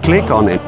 Click on it.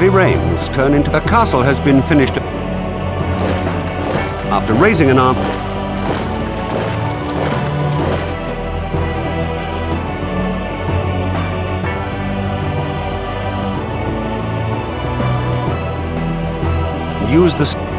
Heavy rains turn into... A castle has been finished. After raising an arm... Use the...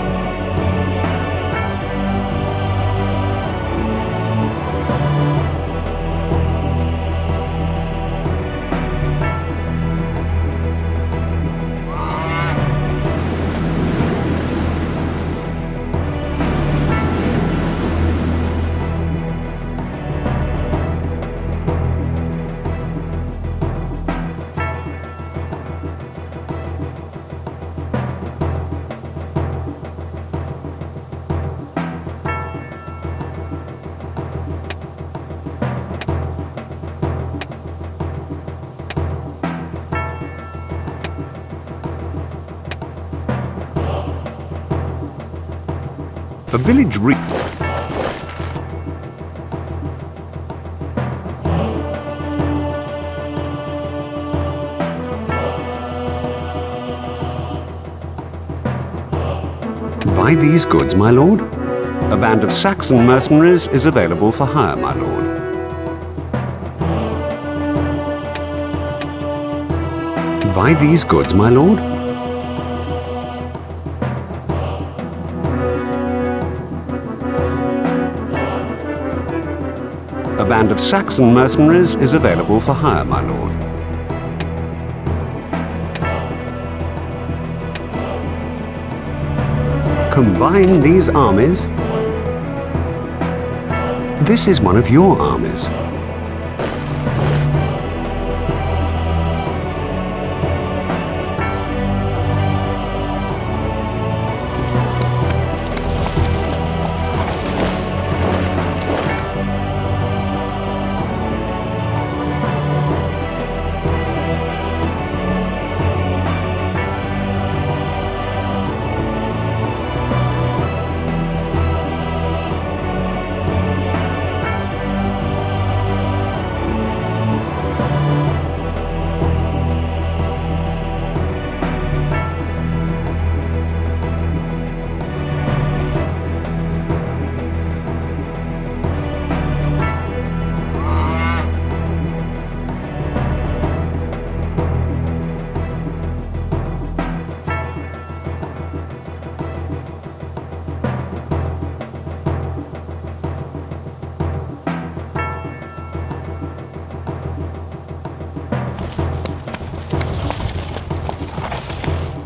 A village Buy these goods, my lord. A band of Saxon mercenaries is available for hire, my lord. Buy these goods, my lord. A band of Saxon mercenaries is available for hire, my lord. Combine these armies. This is one of your armies.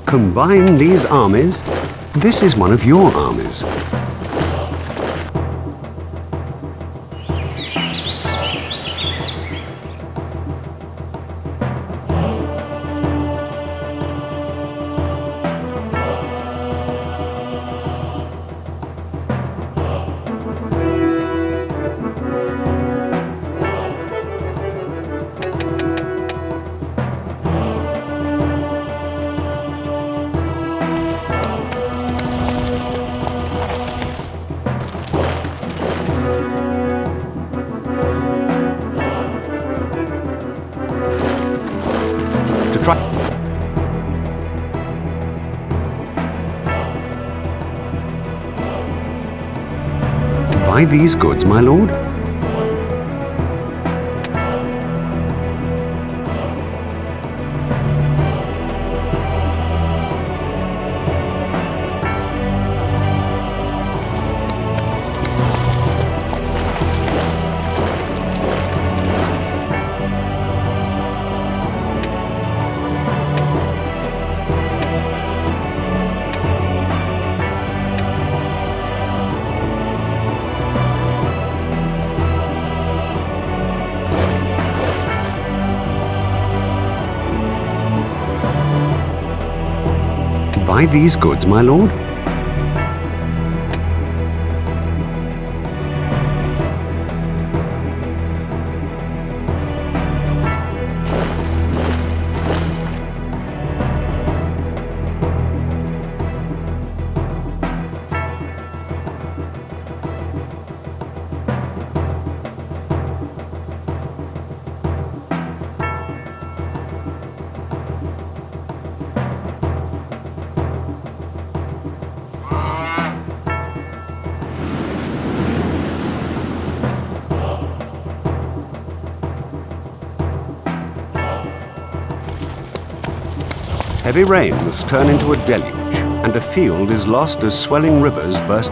Combine these armies. This is one of your armies. Buy these goods, my lord. Buy these goods, my lord. Heavy rains turn into a deluge, and a field is lost as swelling rivers burst.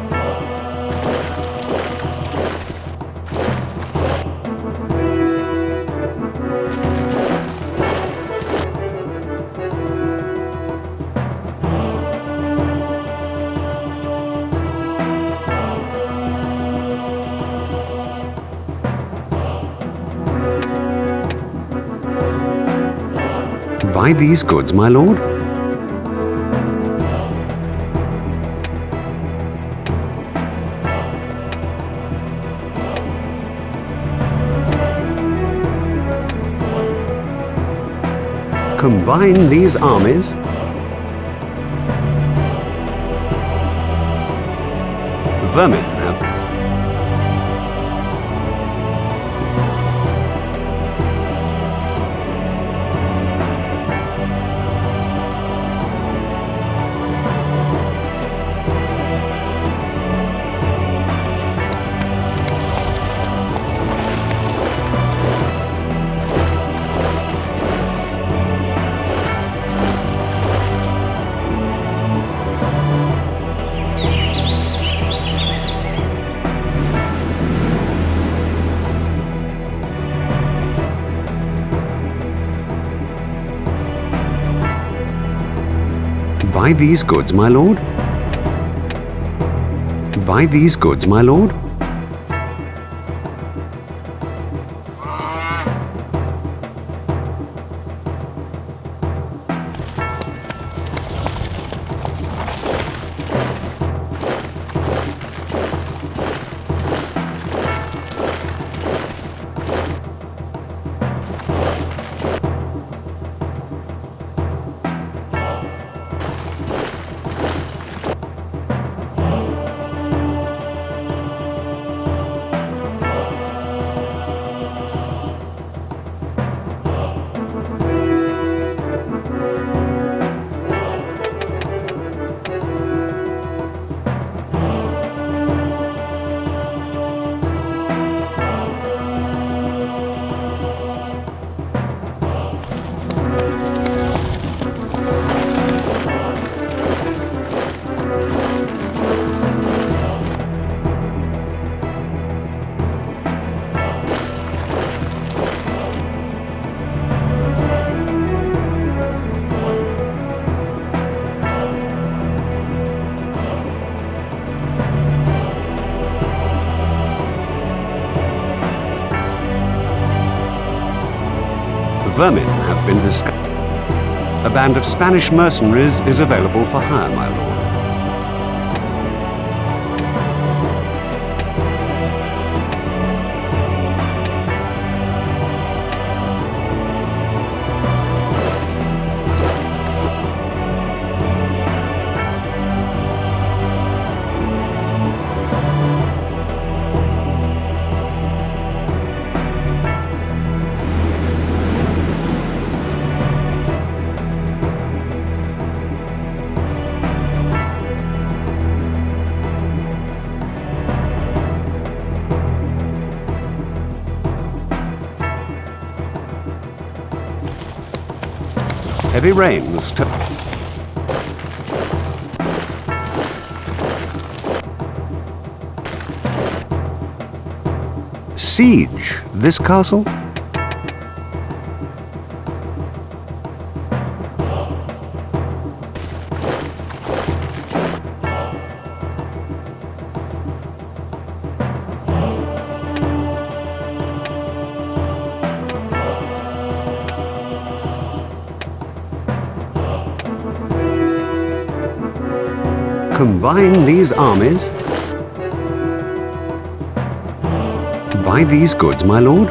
Buy these goods, my lord. Combine these armies. Vermin have Buy these goods, my lord. Buy these goods, my lord. Vermin have been discovered. A band of Spanish mercenaries is available for hire, my lord. Heavy rains siege this castle? Combine these armies. Buy these goods, my lord.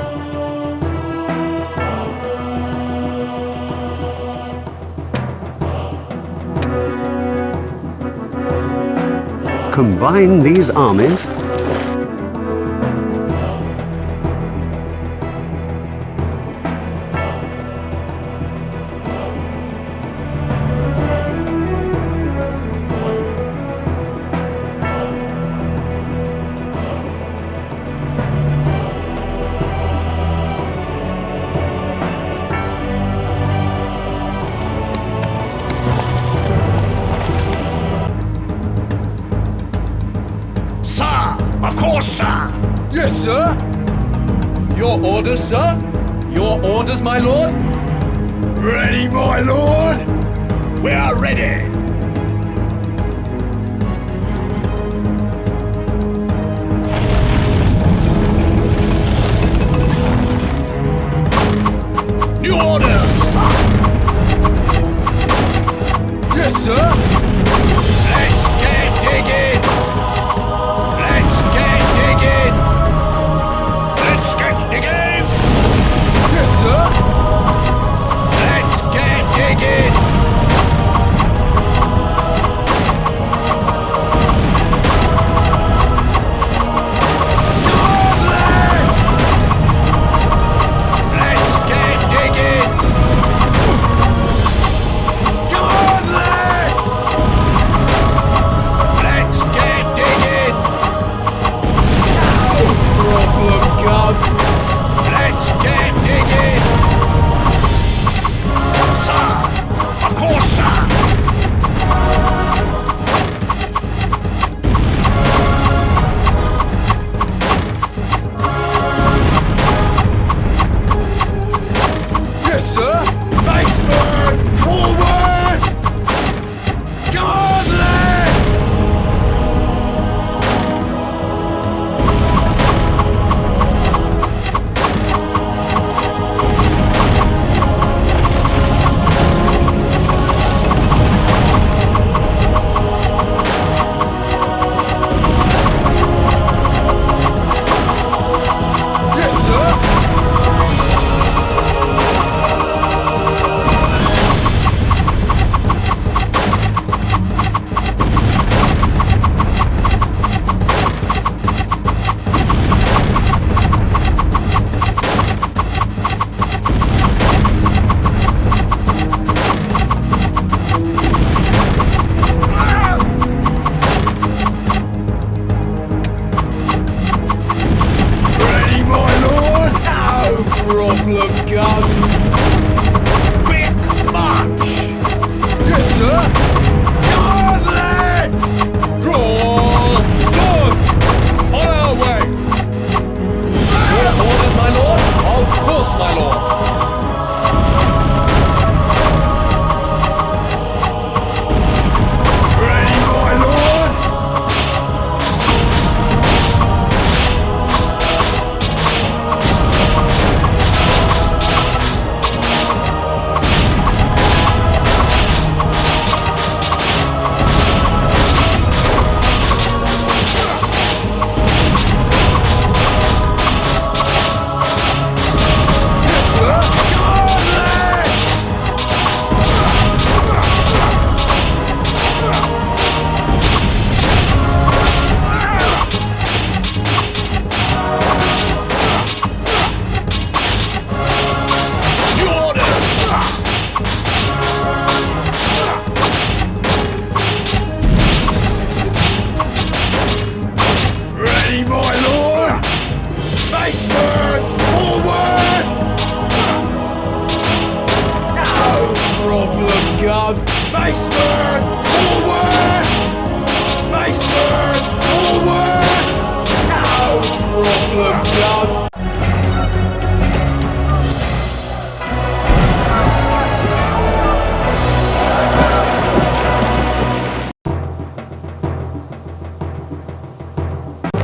Combine these armies. Of course, sir. Yes, sir. Your orders, sir? Your orders, my lord? Ready, my lord? We are ready. New orders, sir. Yes, sir. Let's get digging. Let's get digging! Yes, sir! Let's get digging!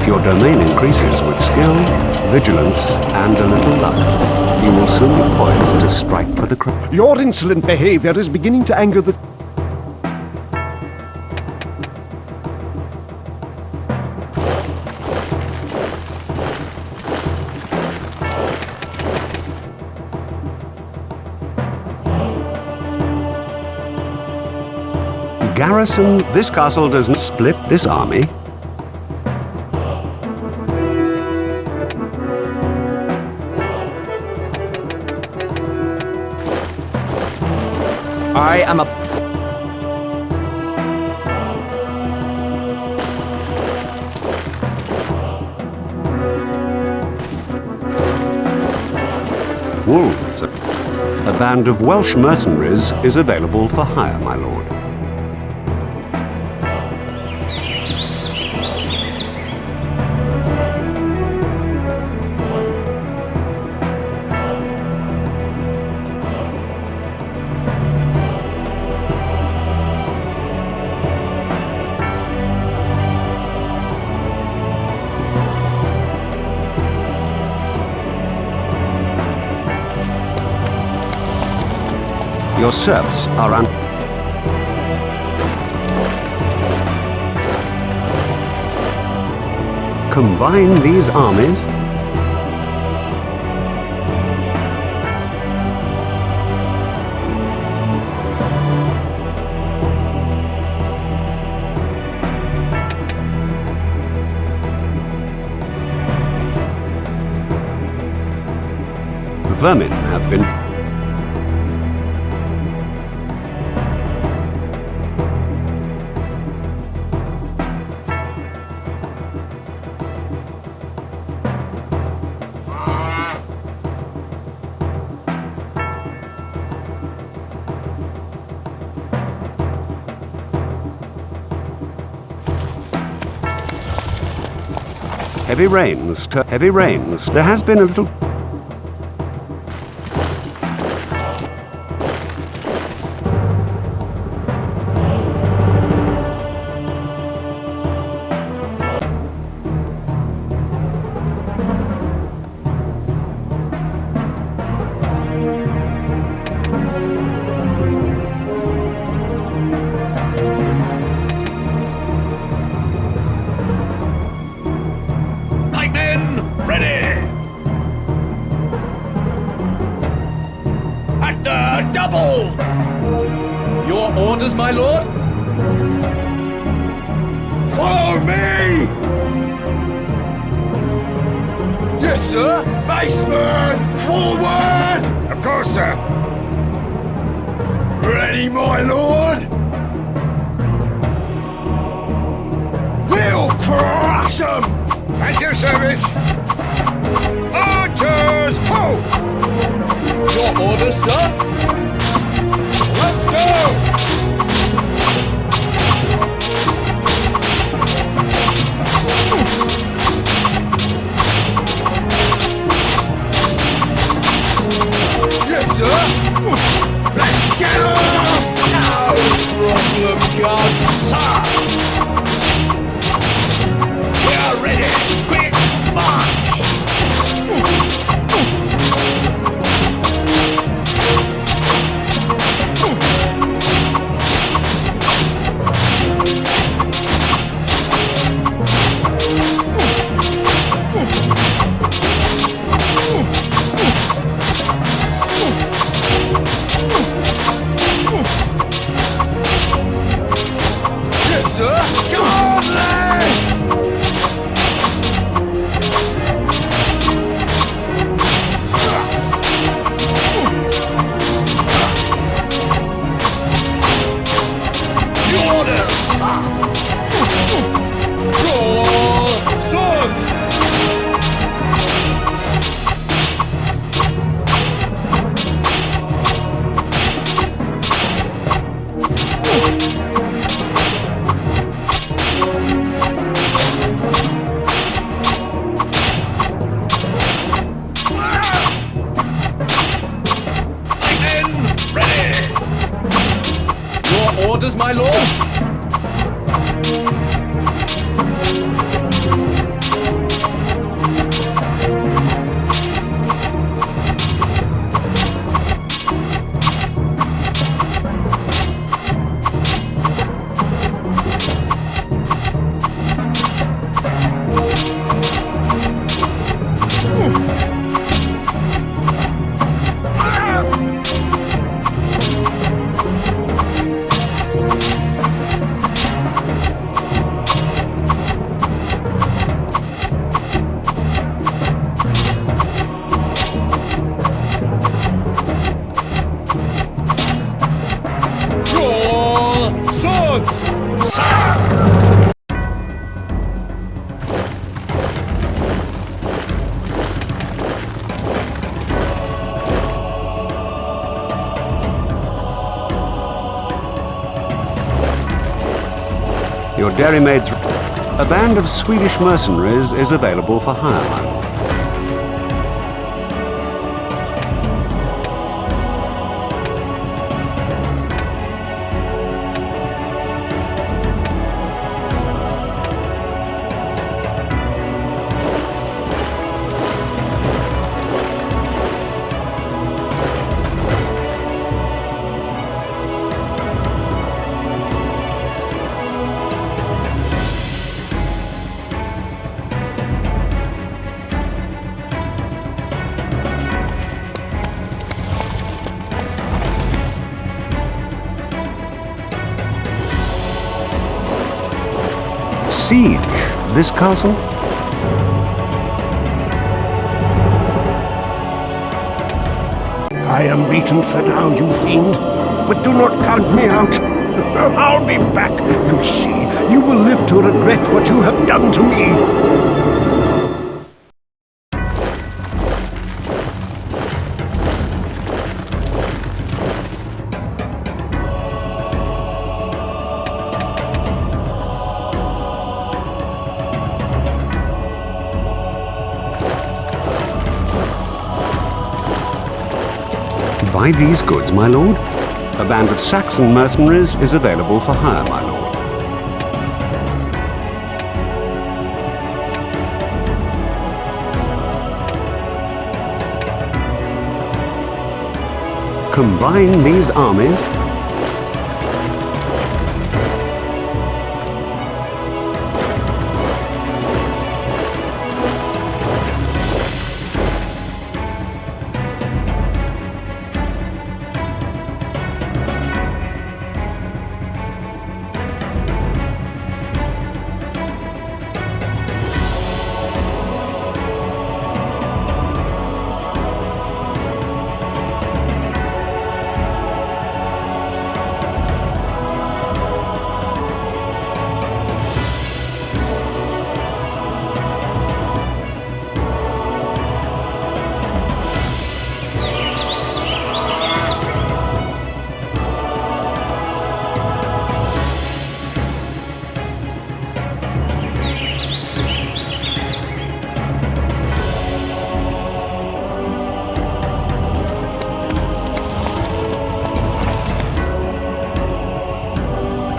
Your domain increases with skill, vigilance, and a little luck. You will soon be poised to strike for the crown. Your insolent behavior is beginning to anger the... garrison. This castle doesn't split this army. I am a... Wolves. A band of Welsh mercenaries is available for hire, my lord. Your serfs are Combine these armies. Vermin have been... Heavy rains, heavy rains. There has been a little... Double! Your orders, my lord? Follow me! Yes, sir! Baseman! Forward! Of course, sir! Ready, my lord? We'll crush them! At your service! Archers! Ho! Your orders, sir? Let's go! Yes, sir! Let's get on! No problem, God, sir! We are ready! Quick march! Orders, my lord? Sir! Your dairymaid's... A band of Swedish mercenaries is available for hire, my lord. Siege this castle? I am beaten for now, you fiend, but do not count me out. I'll be back, you see. You will live to regret what you have done to me. Buy these goods, my lord. A band of Saxon mercenaries is available for hire, my lord. Combine these armies.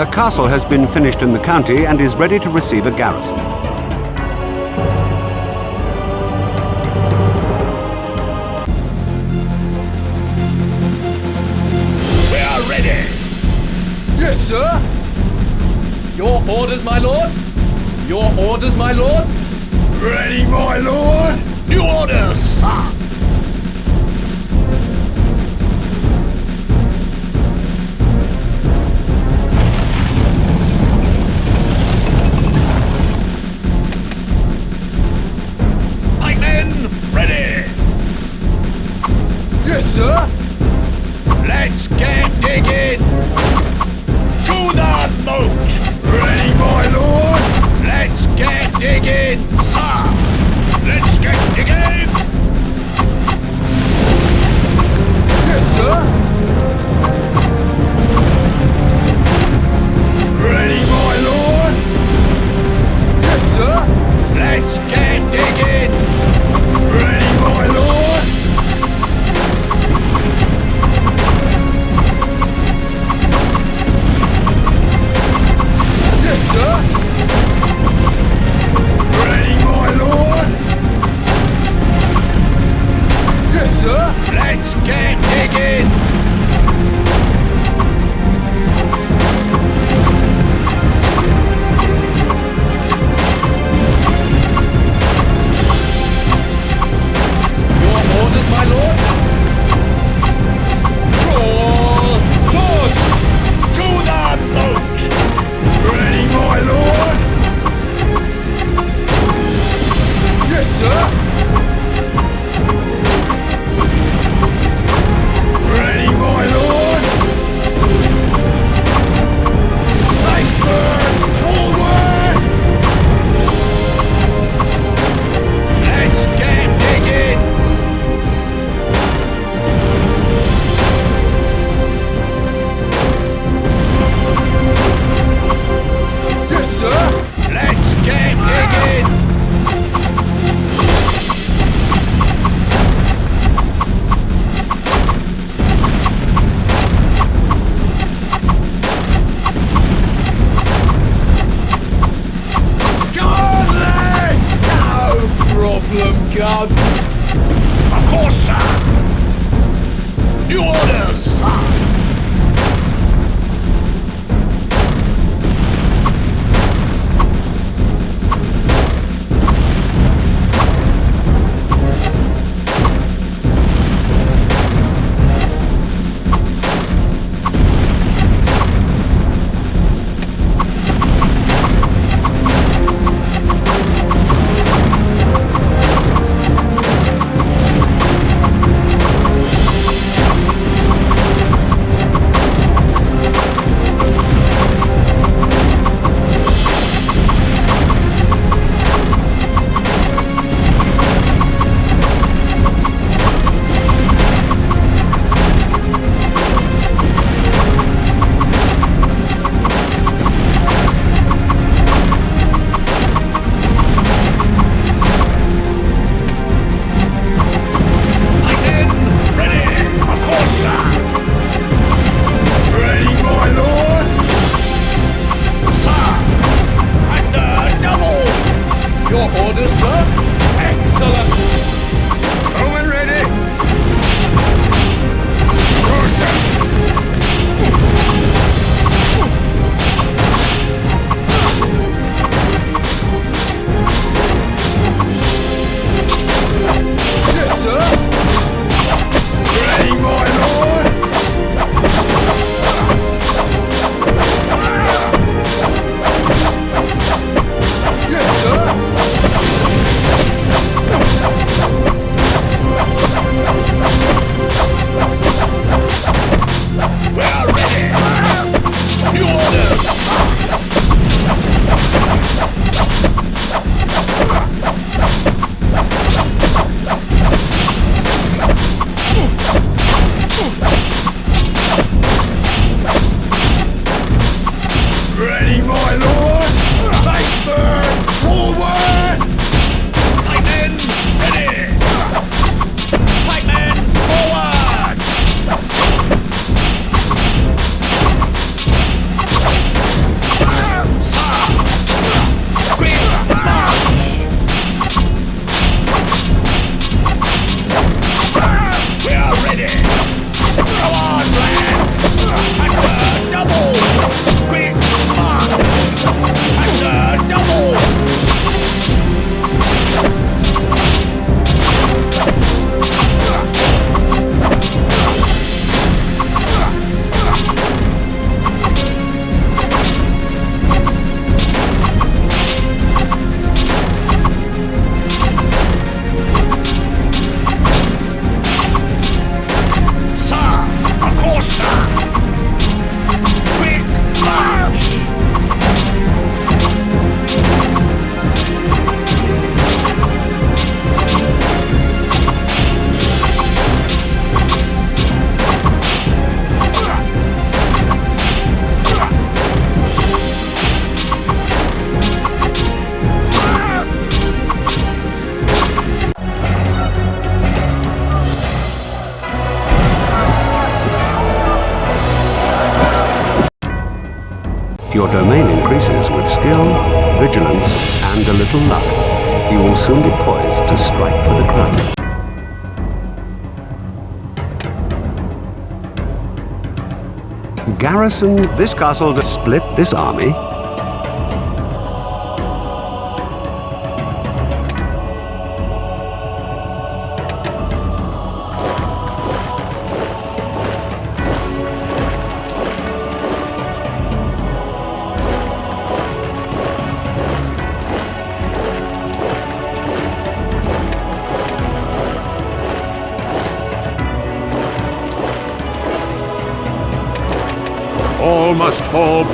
A castle has been finished in the county and is ready to receive a garrison. We are ready! Yes, sir! Your orders, my lord! Your orders, my lord! Ready, my lord! New orders, sir! Yes, sir. Let's get digging. To the moat. Ready, my lord. Let's get digging, sir. Let's get digging. Yes, sir. Ready, my lord. Yes, sir. Let's get digging. Ready, my lord. Yes, sir. Ready, my lord. Yes, sir. Let's get digging. orders, sir. Excellent. Home and ready. Yes, sir. Ready, my lord. Yes, sir. We are ready. New orders. Ready, my lord. Iceberg, forward. Pikemen, ready. Pikemen, forward. Quick march. We are ready. Go on, lad. Hunter, double. Quick march. Hunter, double. Sir, of course, sir. Quick march. Your domain increases with skill, vigilance, and a little luck. You will soon be poised to strike for the crown. Garrison this castle to split this army. All must fall.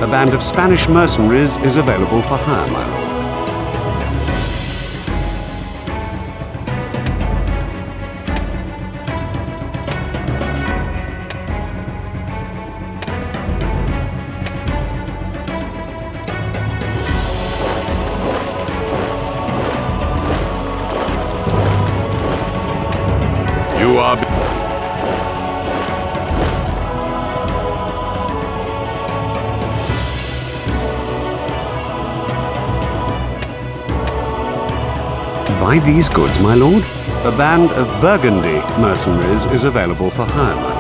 A band of Spanish mercenaries is available for hire, my lord. You are... Buy these goods, my lord. A band of Burgundy mercenaries is available for hire, my lord.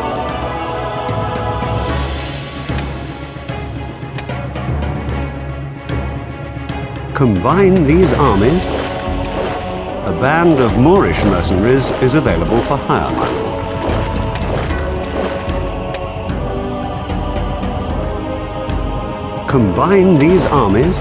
Combine these armies. A band of Moorish mercenaries is available for hire, my lord. Combine these armies.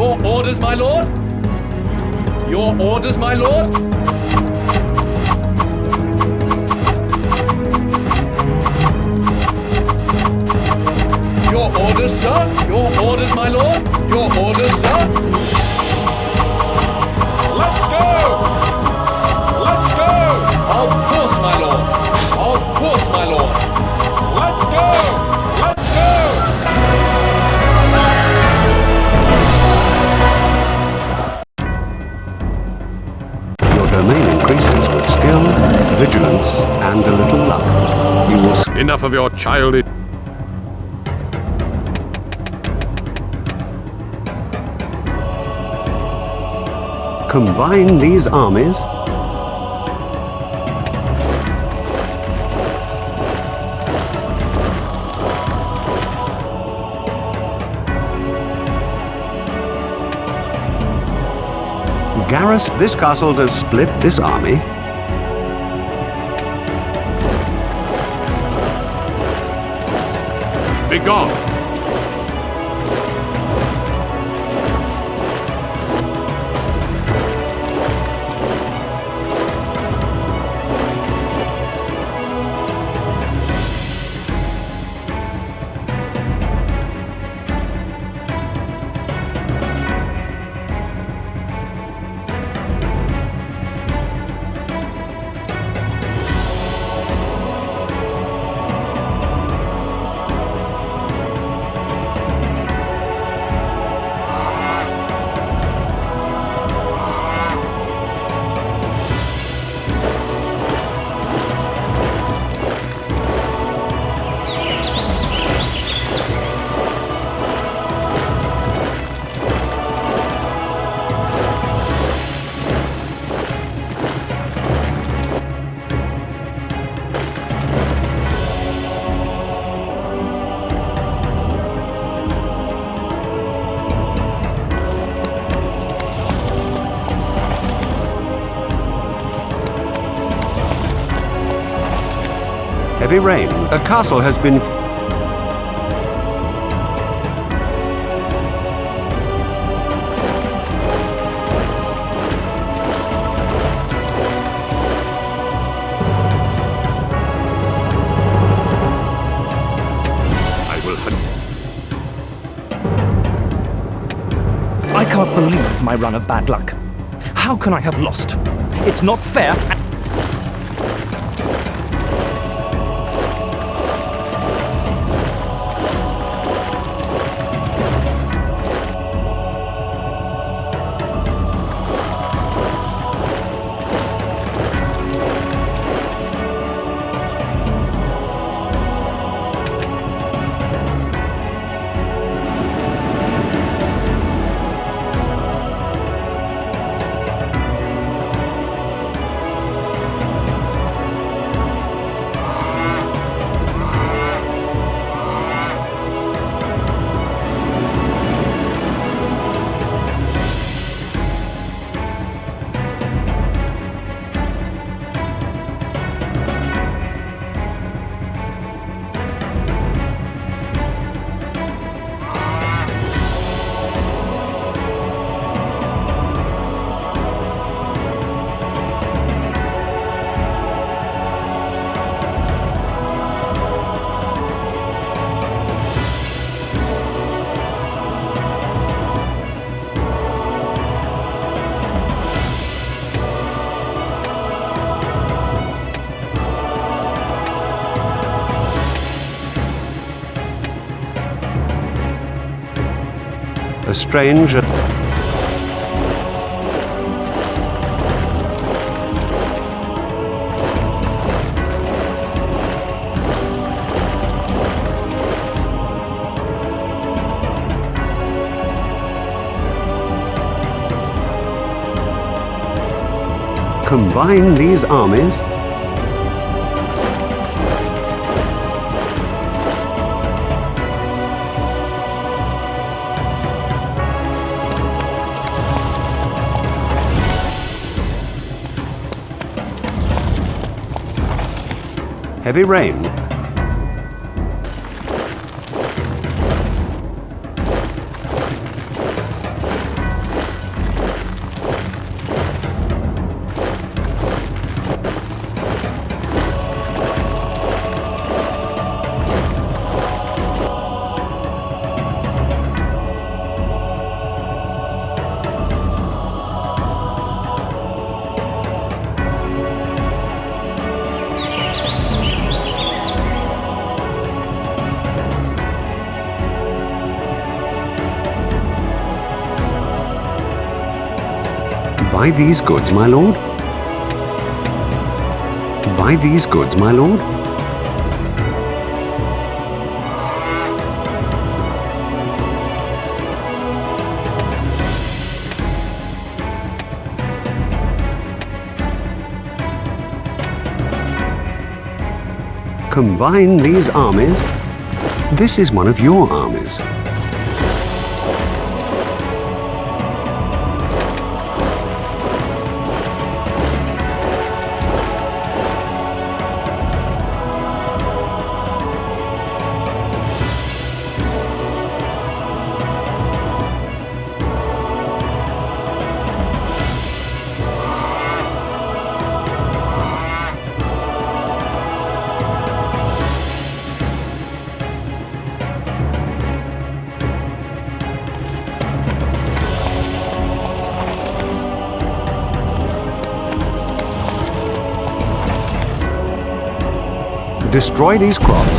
Your orders, my lord? Your orders, my lord? Your orders, sir? Your orders, my lord? Your orders, sir? Let's go! Let's go! Of course, my lord. Of course, my lord. Let's go! Let's go! Your domain increases with skill, vigilance, and a little luck. You will... Enough of your childish... Combine these armies. Garrison. This castle does split this army. Be gone! Heavy rain. A castle has been... I will hunt. I can't believe my run of bad luck. How can I have lost? It's not fair. A strange... Combine these armies. Heavy rain. Buy these goods, my lord. Buy these goods, my lord. Combine these armies. This is one of your armies. Destroy these crops.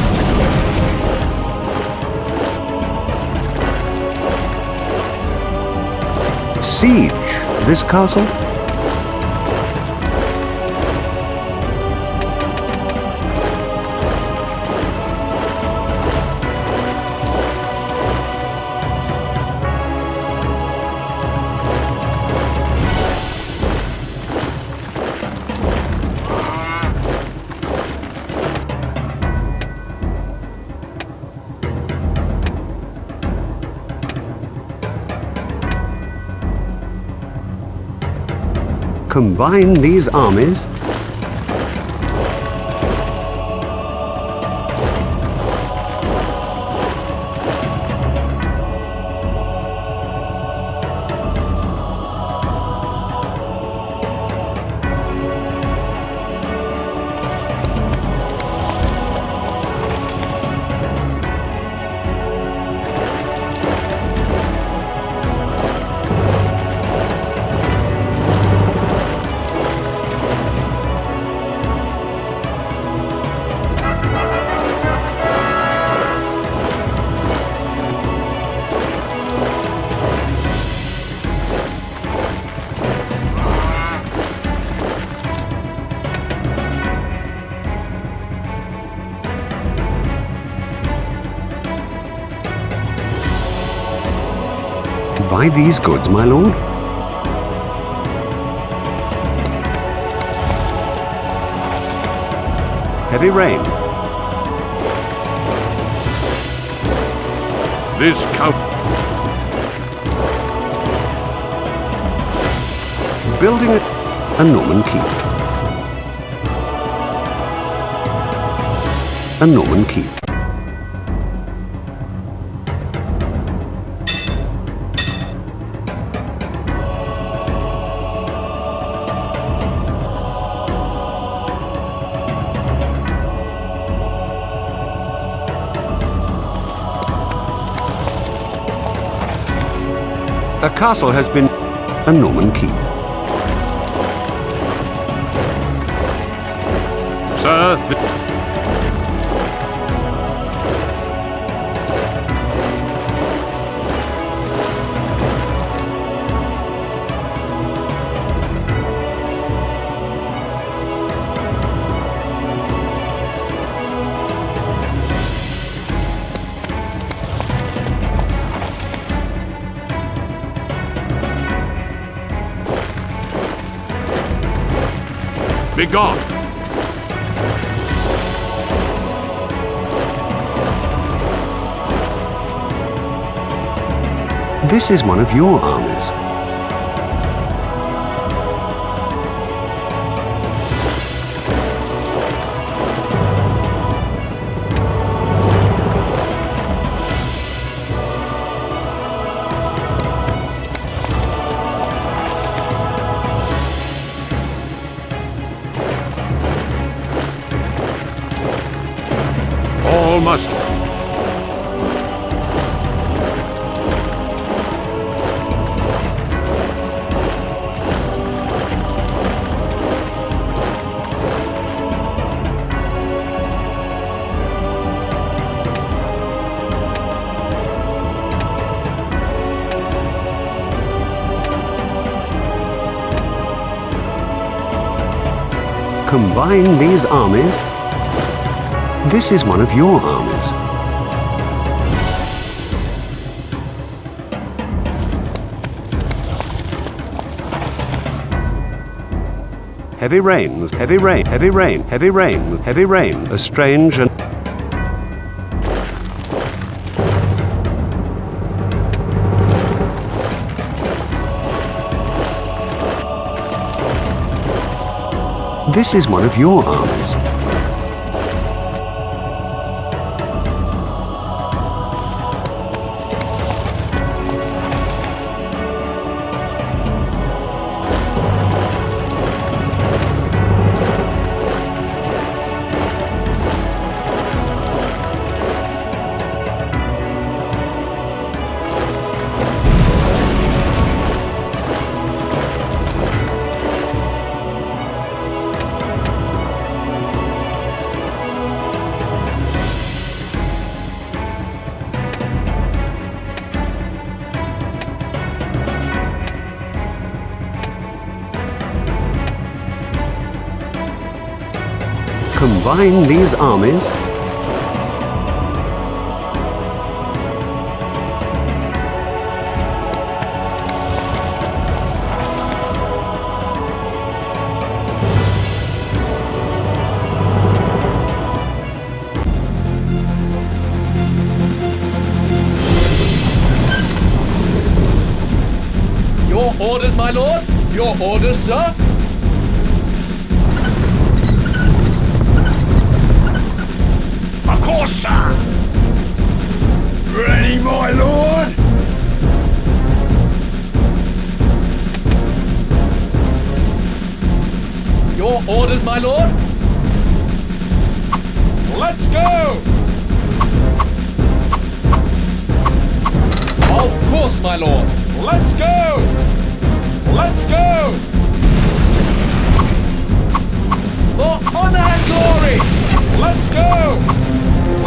Siege this castle. Combine these armies. Buy these goods, my lord. Heavy rain. This cow... Building a Norman keep. A Norman keep. A castle has been a Norman keep. Sir, be gone. This is one of your armies. All must... Combine these armies. This is one of your armies. Heavy rains, heavy rain, heavy rain, heavy rain, heavy rain. A strange and this is one of your armies. Combine these armies. Your orders, my lord? Your orders, sir? Of course, sir! Ready, my lord? Your orders, my lord? Let's go! Of course, my lord. Let's go! Let's go! For honor and glory! Let's go!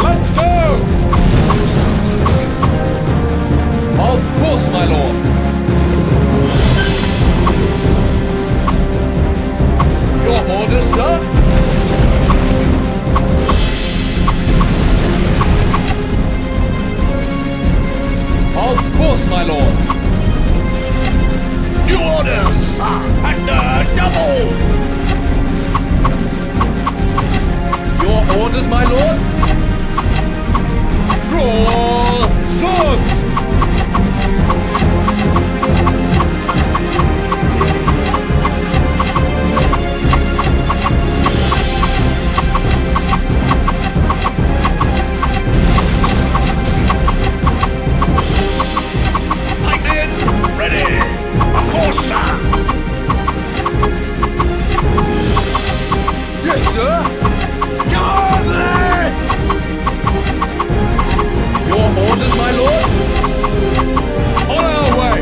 Let's go! Of course, my lord. Your orders, sir? Of course, my lord. New orders, sir, and double! Your orders, my lord? Draw sword! Lightning, ready! Of course, sir! Yes, sir! Come on, lads! Your orders, my lord? On our way!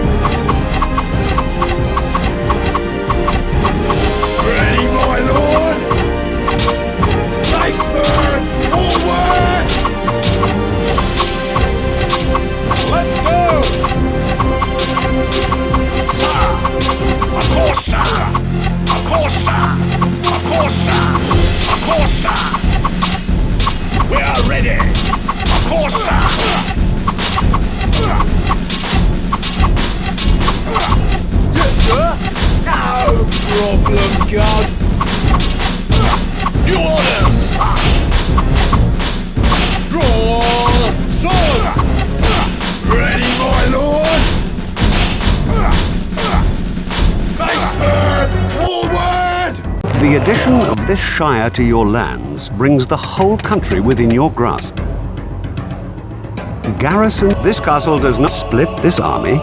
Ready, my lord? Iceberg, forward! Let's go! Sir! Of course, sir! Of course, sir! Of course, sir! Of course, sir! We are ready! Of course, sir! Yes, sir! No problem, God! New orders, sir! Draw sword! Ready, my lord! Iceberg, forward! The addition of this shire to your lands brings the whole country within your grasp. Garrison, this castle does not split this army.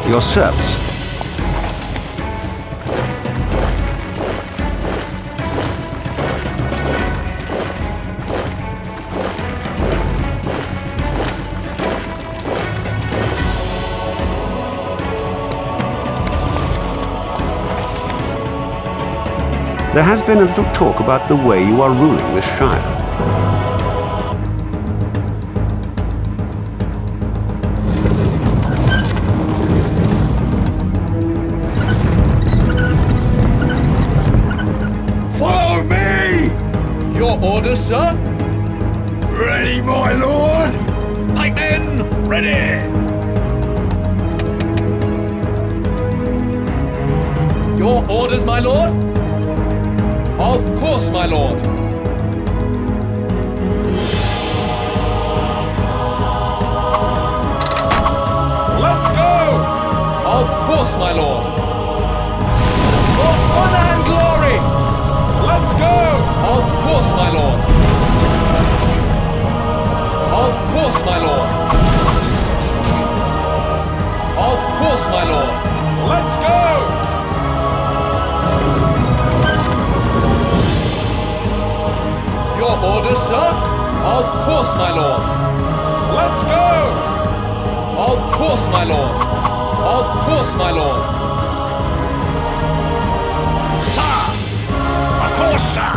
Your serfs. There has been a little talk about the way you are ruling this shire. Follow me! Your orders, sir? Ready, my lord! Pikemen, ready! Your orders, my lord? Of course, my lord. Let's go! Of course, my lord. For honor and glory! Let's go! Of course, my lord. Of course, my lord. Of course, my lord. Let's go! Your orders, sir? Of course, my lord. Let's go! Of course, my lord. Of course, my lord. Sir! Of course, sir!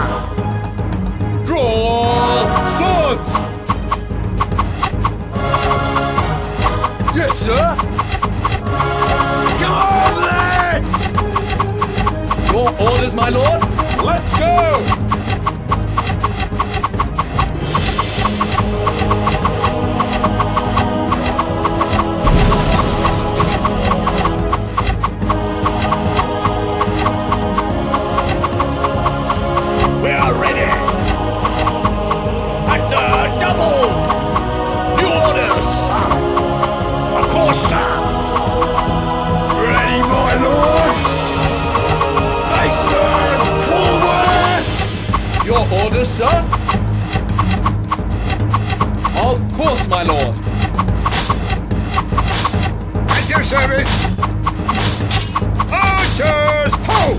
Draw swords! Yes, sir! Come on, lads! Your orders, my lord? Let's go! Orders, sir? Of course, my lord. At your service. Archers, ho!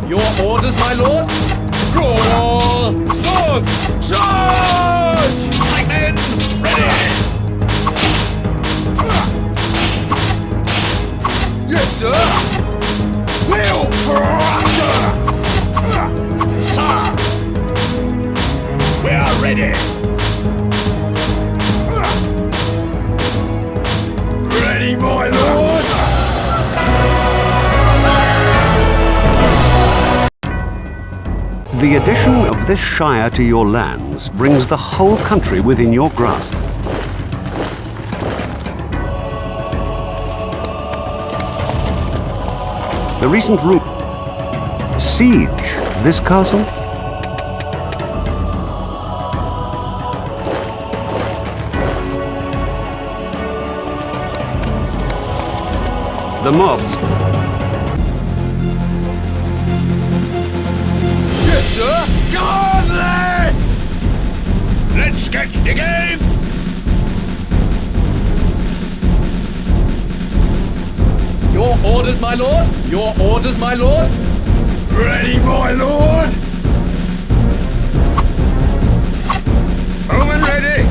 Your orders, my lord? Draw swords! Charge! Pikemen, ready! Yes, sir! Wheel crusher! Sir! We are ready! Ready, my lord! The addition of this shire to your lands brings the whole country within your grasp. The recent siege this castle? The mobs. Yes, sir! Come on, lads! Let's get the game! Your orders, my lord? Your orders, my lord? Ready, my lord? Home and ready?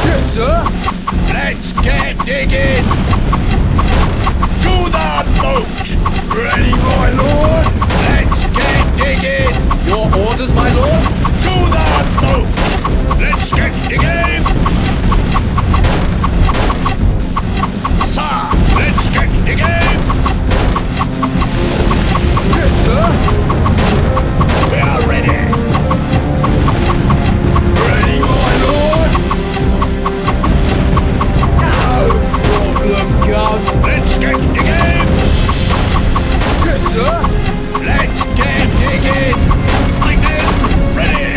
Yes, sir! Let's get digging! To the boat! Ready, my lord? Let's get digging! Your orders, my lord? To the boat! Let's get digging! Sir, let's get digging! Yes, sir? We are ready! Ready, my lord? No problem, John. Let's get digging! Yes, sir? Let's get digging! Pikemen, ready!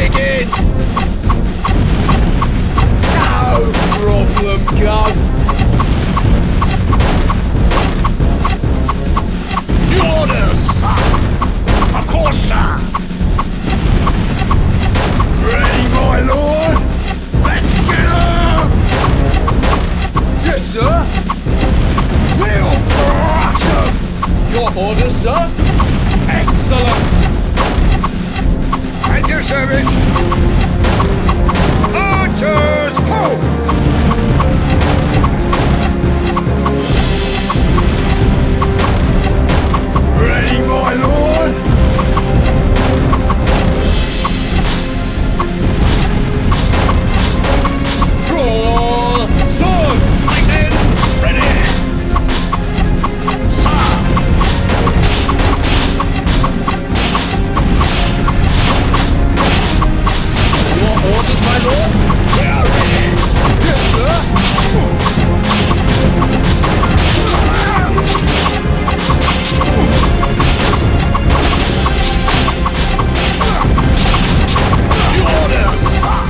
digging! No problem, Gov. New orders, sir! Of course, sir! Ready, my lord! Let's get up! Yes, sir! We'll crush 'em! Your orders, sir? Excellent! At your service! Archers, home! Ready, my lord! Draw sword! Lightning! Ready! Sir! Your orders, my lord? We are ready! Yes, sir! New orders, sir!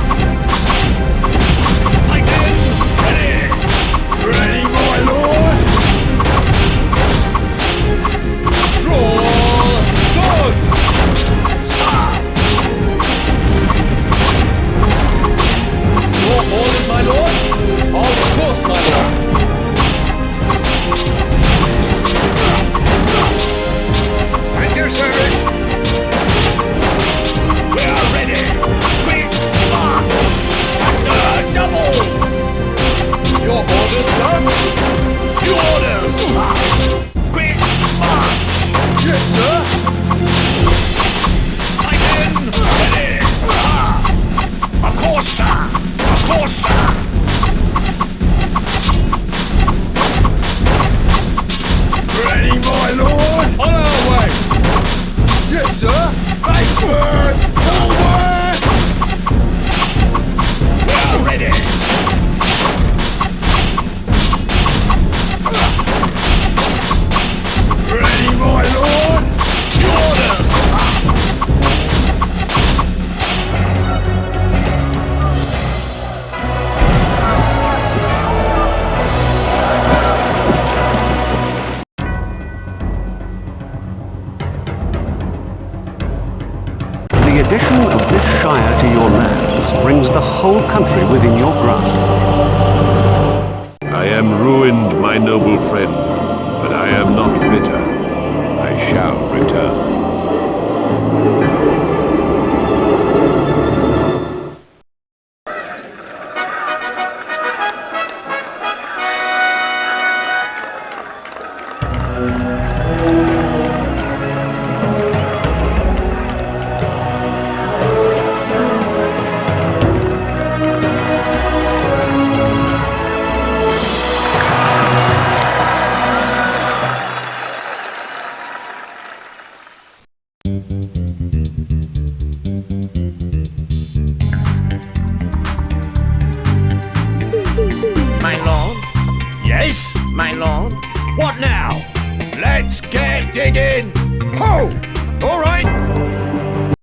Lightning! Ready! Ready, my lord! Draw sword! Sir! Your orders, my lord? Of course, my lord. At your service. We are ready. Quick march. Factor double. Your orders, sir? Your orders, sir. Quick march. Yes, sir. Lightning. Ready. Sir. Of course, sir. Of course, sir. Ready, my lord? On our way. Yes, sir. Backward. Forward. We are ready. Ready, my lord? Your orders, sir. The addition of this shire to your lands brings the whole country within your grasp. I am ruined, my noble friend, but I am not bitter. I shall return. My lord? Yes, my lord? What now? Let's get digging! Ho! All right!